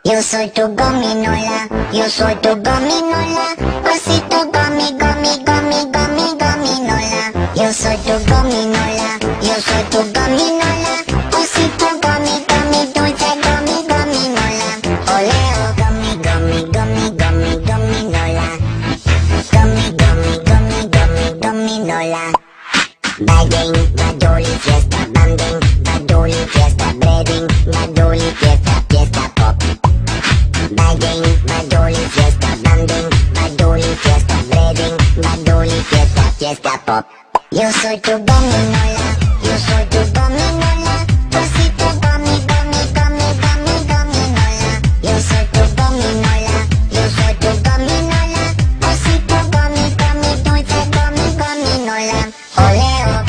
Yo soy tu gominola, yo soy tu gominola, osito gomi, gomi, gomi, gomi, gominola. Yo soy tu gominola, yo soy tu gominola, osito gomi, gomi, dulce gomi, gominola. Oleo gomi, gomi, gomi, gomi, gominola. Gomi, gomi, gomi, gomi, gominola. Bagging, badoli, fiesta, banding, badoli, fiesta, breading, badoli, fiesta, fiesta pop. Bagging, badoli, fiesta, banding, badoli, fiesta, breading, badoli, fiesta, fiesta pop. Yo soy tu gominola, yo soy tu gominola, osito gomi, gomi, gomi, gomi, gominola. Yo soy tu gominola, yo soy tu gominola, osito gomi, gomi, dulce gomi, gominola. Oleo.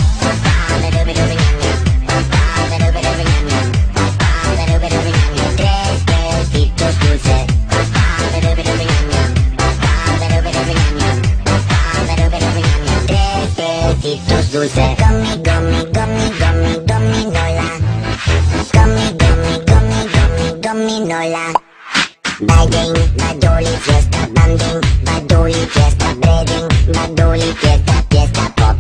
Tres besitos dulces. Besitos dulces. Gummy, gummy, gummy, gummy, gominola. Gummy, gummy, gummy, gummy, gominola. Bagging, badoli, fiesta, banding, badoli, fiesta, breading, badoli, fiesta, fiesta pop.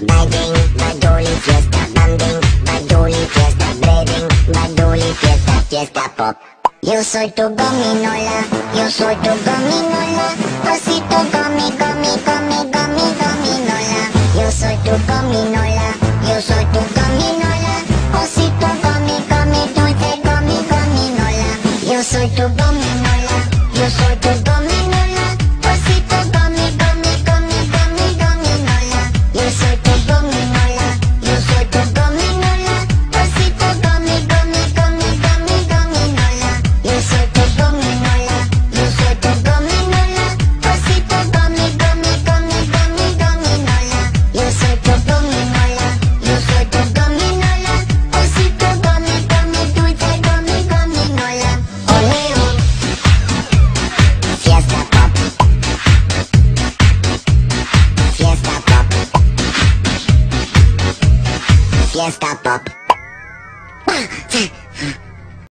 Bagging, badoli, fiesta, banding, badoli, fiesta, breading, badoli, fiesta, fiesta pop. Yo soy tu gominola, yo soy tu gominola, osito gomi, gomi, gomi, gomi, gominola. Yo soy tu gominola, yo soy tu gominola, osito gomi, gomi, dulce gomi, gominola. Yo soy tu gominola, yo soy tu gominola, osito gomi, gomi, gomi, gomi, gominola. Yo soy tu gominola, yo soy tu gominola, osito gomi, gomi, gomi, gomi, gominola. Yo soy tu gominola, yo soy tu gominola, osito gomi, gomi, gomi, gomi, gominola. Yo soy tu gominola, yo soy tu gominola, osito gomi, gomi, dulce gomi, gominola. Oleo. Fiesta pop. Fiesta pop. Fiesta pop.